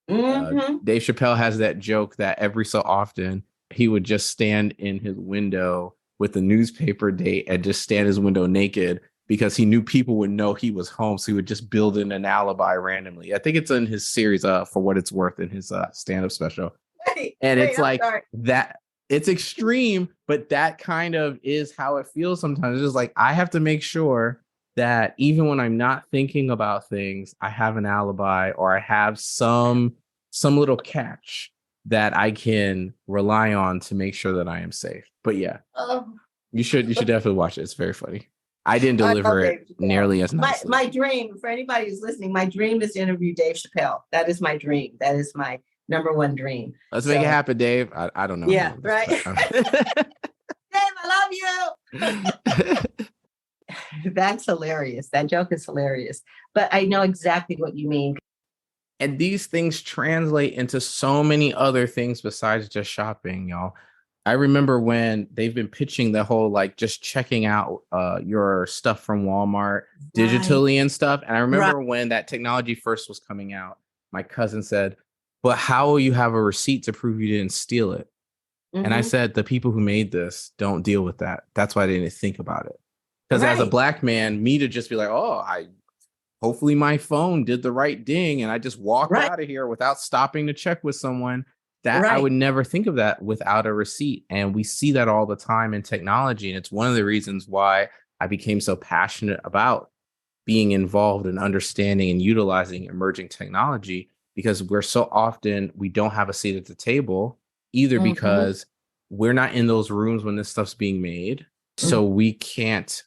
Dave Chappelle has that joke that every so often he would just stand in his window with the newspaper date and just stand in his window naked, because he knew people would know he was home. So he would just build in an alibi randomly. I think it's in his series, For What It's Worth, in his stand-up special. It's like that. It's extreme, but that kind of is how it feels sometimes. It's just like, I have to make sure that even when I'm not thinking about things, I have an alibi, or I have some some little catch that I can rely on to make sure that I am safe. But yeah, you should definitely watch it. It's very funny. I didn't deliver it nearly as nicely. My dream, for anybody who's listening, my dream is to interview Dave Chappelle. That is my dream. That is my number one dream. Let's make it happen, Dave. I don't know. Yeah, right. Dave, I love you. That's hilarious. That joke is hilarious. But I know exactly what you mean. And these things translate into so many other things besides just shopping, y'all. I remember when they've been pitching the whole, like, just checking out your stuff from Walmart digitally and stuff. And I remember when that technology first was coming out, my cousin said, but how will you have a receipt to prove you didn't steal it? Mm-hmm. And I said, the people who made this don't deal with that. That's why I didn't think about it. Because as a Black man, me to just be like, hopefully my phone did the right ding and I just walked out of here without stopping to check with someone. That I would never think of that without a receipt. And we see that all the time in technology. And it's one of the reasons why I became so passionate about being involved in understanding and utilizing emerging technology, because we're so often, we don't have a seat at the table, either because we're not in those rooms when this stuff's being made. So we can't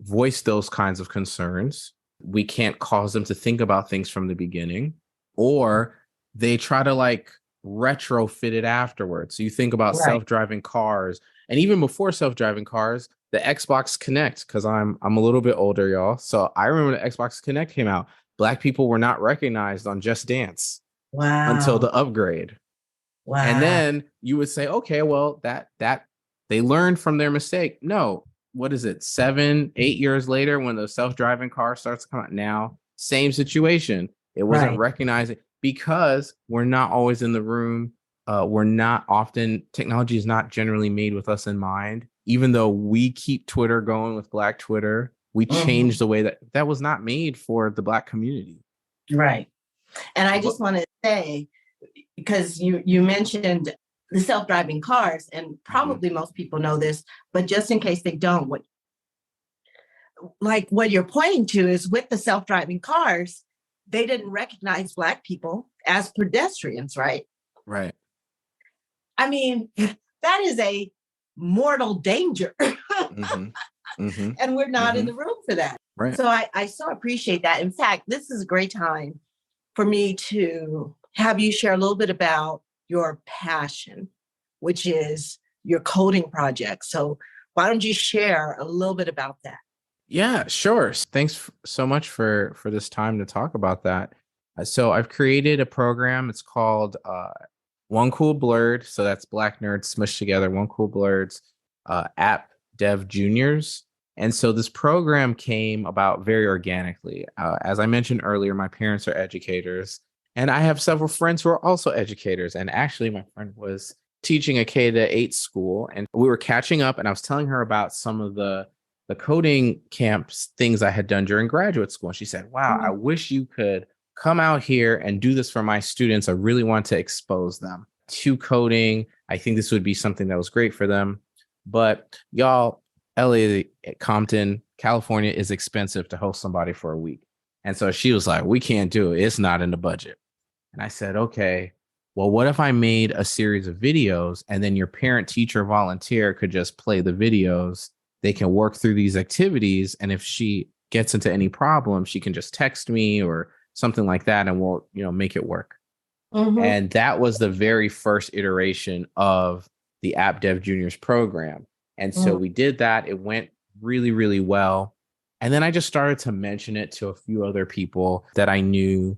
voice those kinds of concerns. We can't cause them to think about things from the beginning, or they try to like retrofit it afterwards. So you think about self-driving cars, and even before self-driving cars, the Xbox Connect, because I'm a little bit older, y'all. So I remember the Xbox Connect came out. Black people were not recognized on Just Dance until the upgrade. Wow. And then you would say, okay, well, that they learned from their mistake. No, what is it? 7-8 years later, when the self-driving car starts to come out, now same situation. It wasn't recognizing, because we're not always in the room. We're not often, technology is not generally made with us in mind. Even though we keep Twitter going with Black Twitter, we changed the way that was not made for the Black community. Right. And I just want to say, because you mentioned the self-driving cars, and probably most people know this, but just in case they don't, what you're pointing to is with the self-driving cars, they didn't recognize Black people as pedestrians, right? Right. I mean, that is a mortal danger. And we're not in the room for that. Right. So I so appreciate that. In fact, this is a great time for me to have you share a little bit about your passion, which is your coding project. So why don't you share a little bit about that? Yeah, sure. Thanks so much for this time to talk about that. So I've created a program. It's called One Cool Blurred. So that's Black nerds smushed together. One Cool Blurred's App Dev Juniors. And so this program came about very organically. As I mentioned earlier, my parents are educators, and I have several friends who are also educators. And actually, my friend was teaching a K-8 school, and we were catching up, and I was telling her about some of the coding camps things I had done during graduate school. And she said, wow, I wish you could come out here and do this for my students. I really want to expose them to coding. I think this would be something that was great for them. But y'all, LA, Compton, California is expensive to host somebody for a week. And so she was like, we can't do it. It's not in the budget. And I said, okay, well, what if I made a series of videos and then your parent, teacher, volunteer could just play the videos? They can work through these activities. And if she gets into any problem, she can just text me or something like that, and we'll, make it work. And that was the very first iteration of the App Dev Juniors program. And so we did that. It went really, really well. And then I just started to mention it to a few other people that I knew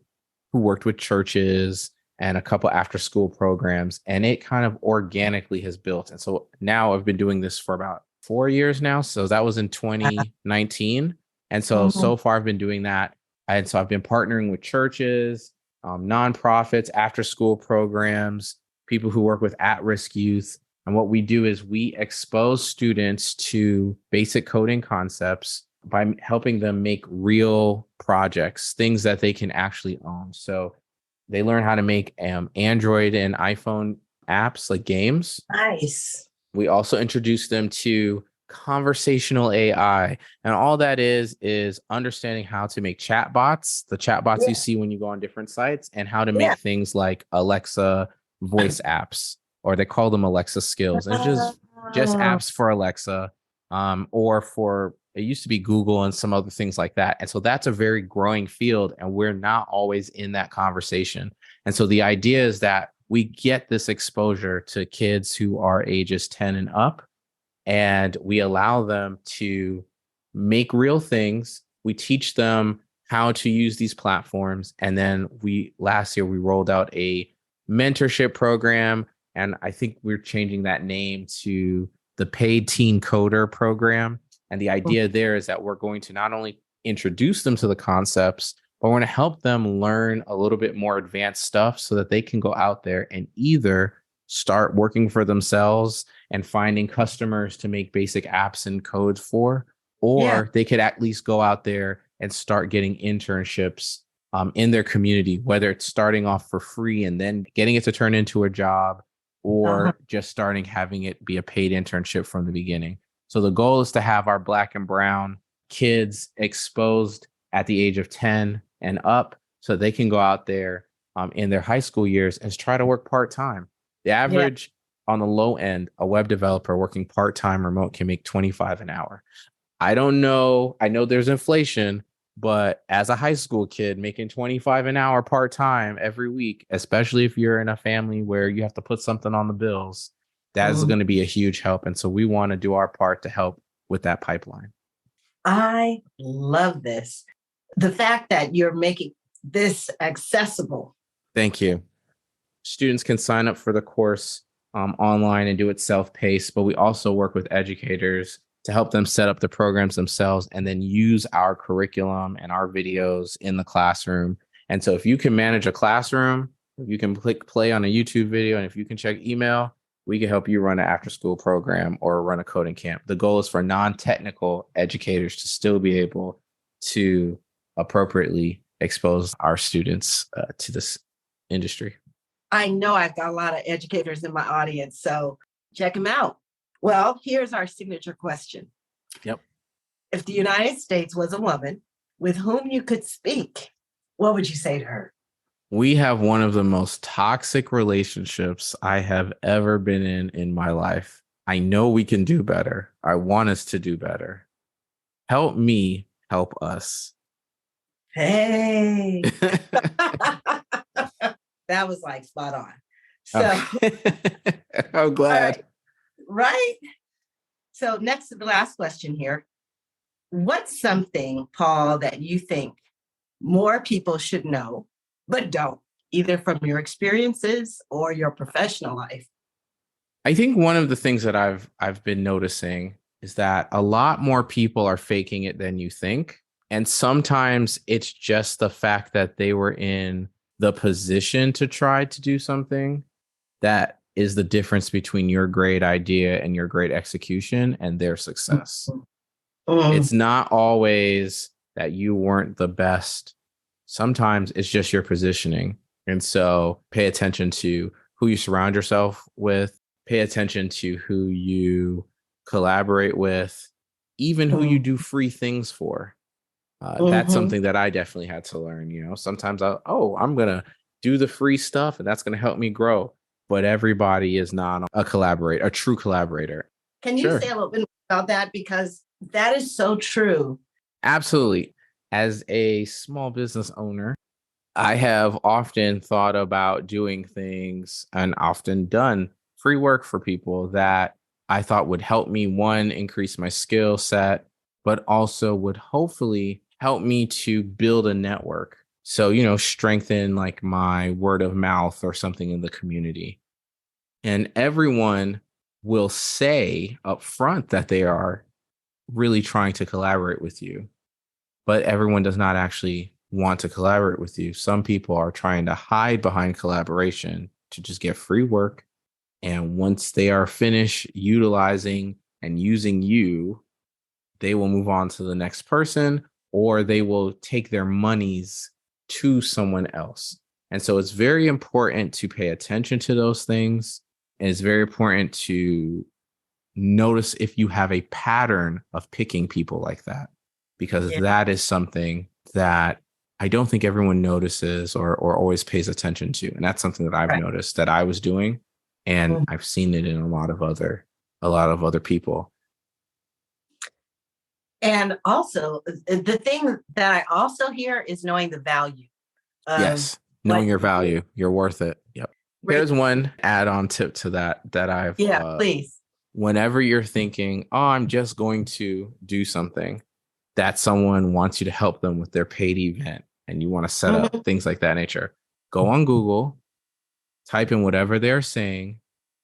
who worked with churches and a couple after school programs. And it kind of organically has built. And so now I've been doing this for about 4 years now. So that was in 2019. And so far I've been doing that. And so I've been partnering with churches, nonprofits, after school programs, people who work with at-risk youth. And what we do is we expose students to basic coding concepts by helping them make real projects, things that they can actually own. So they learn how to make Android and iPhone apps like games. Nice. We also introduce them to conversational AI. And all that is understanding how to make chatbots, the chatbots you see when you go on different sites, and how to make things like Alexa voice apps, or they call them Alexa skills. It's just apps for Alexa, or for, it used to be Google and some other things like that. And so that's a very growing field, and we're not always in that conversation. And so the idea is that we get this exposure to kids who are ages 10 and up, and we allow them to make real things. We teach them how to use these platforms. And then last year we rolled out a mentorship program, and I think we're changing that name to the Paid Teen Coder program. And the idea there is that we're going to not only introduce them to the concepts, but we're going to help them learn a little bit more advanced stuff so that they can go out there and either start working for themselves and finding customers to make basic apps and codes for, or they could at least go out there and start getting internships in their community, whether it's starting off for free and then getting it to turn into a job, or just starting having it be a paid internship from the beginning. So the goal is to have our Black and brown kids exposed at the age of 10 and up, so they can go out there in their high school years and try to work part-time. The average on the low end, a web developer working part-time remote can make $25 an hour. I don't know. I know there's inflation, but as a high school kid making $25 an hour part-time every week, especially if you're in a family where you have to put something on the bills, that is going to be a huge help. And so we want to do our part to help with that pipeline. I love this. The fact that you're making this accessible. Thank you. Students can sign up for the course online and do it self-paced, but we also work with educators to help them set up the programs themselves and then use our curriculum and our videos in the classroom. And so if you can manage a classroom, if you can click play on a YouTube video, and if you can check email, we can help you run an after-school program or run a coding camp. The goal is for non-technical educators to still be able to appropriately expose our students to this industry. I know I've got a lot of educators in my audience, so check them out. Well, here's our signature question. Yep. If the United States was a woman with whom you could speak, what would you say to her? We have one of the most toxic relationships I have ever been in my life. I know we can do better. I want us to do better. Help me help us. Hey. That was like spot on. So I'm glad. Right? So next to the last question here. What's something, Paul, that you think more people should know, but don't, either from your experiences or your professional life? I think one of the things that I've been noticing is that a lot more people are faking it than you think. And sometimes it's just the fact that they were in the position to try to do something that is the difference between your great idea and your great execution and their success. It's not always that you weren't the best. Sometimes it's just your positioning. And so pay attention to who you surround yourself with, pay attention to who you collaborate with, even who you do free things for. That's something that I definitely had to learn. You know, sometimes I'm going to do the free stuff and that's going to help me grow. But everybody is not a collaborator, a true collaborator. Can you say a little bit about that? Because that is so true. Absolutely. As a small business owner, I have often thought about doing things and often done free work for people that I thought would help me, one, increase my skill set, but also would hopefully help me to build a network. So, you know, strengthen like my word of mouth or something in the community. And everyone will say up front that they are really trying to collaborate with you, but everyone does not actually want to collaborate with you. Some people are trying to hide behind collaboration to just get free work. And once they are finished utilizing and using you, they will move on to the next person, or they will take their monies to someone else. And so it's very important to pay attention to those things. And it's very important to notice if you have a pattern of picking people like that, because that is something that I don't think everyone notices or always pays attention to. And that's something that I've noticed that I was doing, and I've seen it in a lot of other people. And also the thing that I also hear is knowing the value. Yes. Knowing your value. You're worth it. Yep. Here's one add-on tip to that I've please. Whenever you're thinking, oh, I'm just going to do something that someone wants you to help them with their paid event, and you want to set up things like that nature, go on Google, type in whatever they're saying,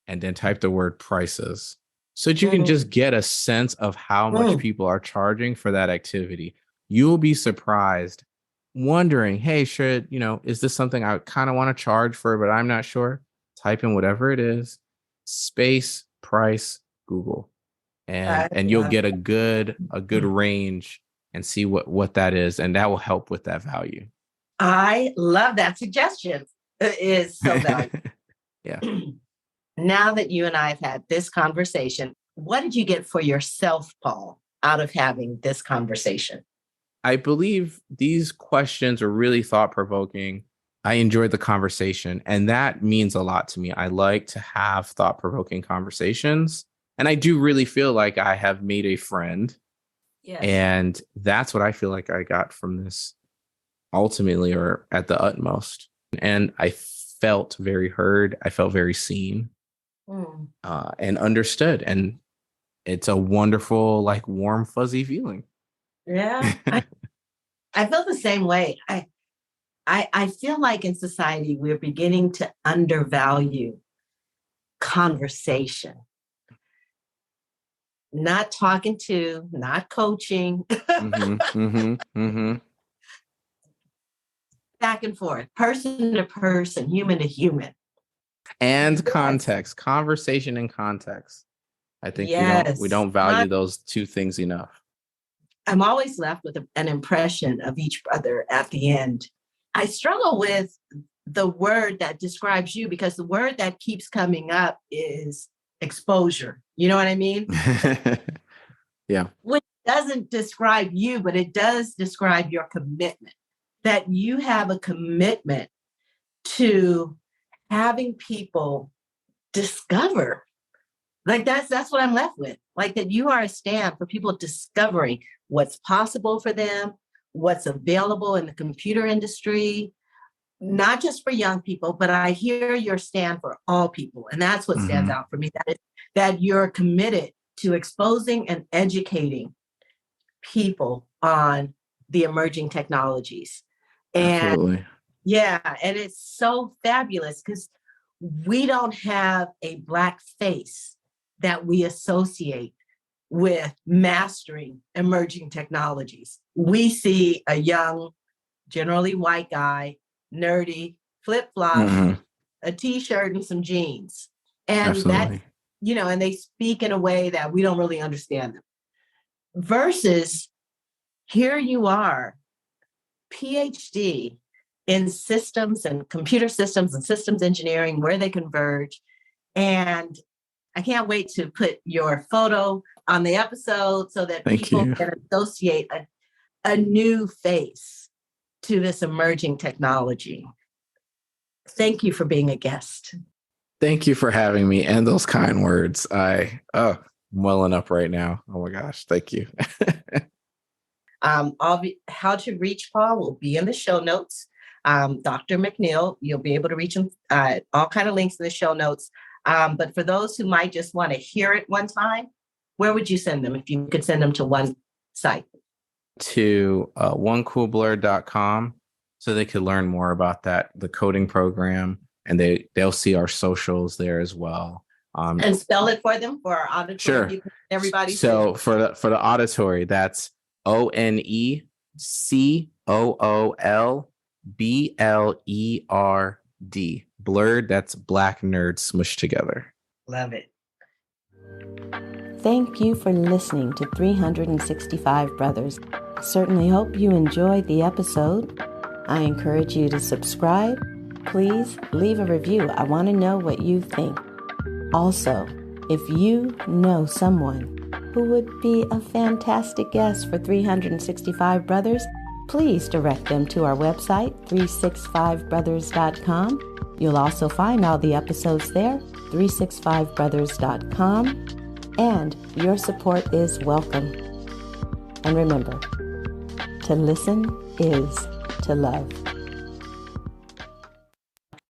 and then type the word prices, so that you can just get a sense of how much people are charging for that activity. You'll be surprised, wondering, hey, is this something I kind of want to charge for, but I'm not sure? Type in whatever it is, space, price, Google, and you'll get a good range and see what that is, and that will help with that value. I love that suggestion. It is so valuable. Yeah. Now that you and I have had this conversation, what did you get for yourself, Paul, out of having this conversation? I believe these questions are really thought-provoking. I enjoyed the conversation, and that means a lot to me. I like to have thought-provoking conversations, and I do really feel like I have made a friend. Yes. And that's what I feel like I got from this ultimately, or at the utmost. And I felt very heard. I felt very seen and understood. And it's a wonderful, warm, fuzzy feeling. Yeah. I feel the same way. I feel like in society, we're beginning to undervalue conversation. Not talking to, not coaching. Back and forth, person to person, human to human. And context, conversation and context. I think we don't value those two things enough. I'm always left with an impression of each brother at the end. I struggle with the word that describes you, because the word that keeps coming up is exposure. You know what I mean? Yeah. Which doesn't describe you, but it does describe your commitment. That you have a commitment to having people discover. That's what I'm left with. That you are a stand for people discovering what's possible for them, what's available in the computer industry, not just for young people, but I hear your stand for all people. And that's what stands out for me, that you're committed to exposing and educating people on the emerging technologies. And absolutely. Yeah, and it's so fabulous because we don't have a Black face that we associate with mastering emerging technologies. We see a young, generally white guy, nerdy, flip-flops, a t-shirt and some jeans. And absolutely. And they speak in a way that we don't really understand them. Versus here you are, PhD in systems and computer systems and systems engineering, where they converge. And I can't wait to put your photo on the episode so that people can associate a new face to this emerging technology. Thank you for being a guest. Thank you for having me and those kind words. I'm welling up right now. Oh my gosh. Thank you. How to reach Paul will be in the show notes. Dr. McNeil, you'll be able to reach him, all kind of links in the show notes. But for those who might just want to hear it one time, where would you send them if you could send them to one site? To onecoolblur.com, so they could learn more about the coding program, and they'll see our socials there as well. And spell it for them for our auditory. Sure. Everybody. So for the auditory, that's ONECOOLBLERD. Blurred, that's Black nerd smushed together. Love it. Thank you for listening to 365 Brothers. Certainly hope you enjoyed the episode. I encourage you to subscribe. Please leave a review. I want to know what you think. Also, If you know someone who would be a fantastic guest for 365 Brothers, please direct them to our website, 365brothers.com. You'll also find all the episodes there, 365brothers.com. And your support is welcome. And remember, to listen is to love.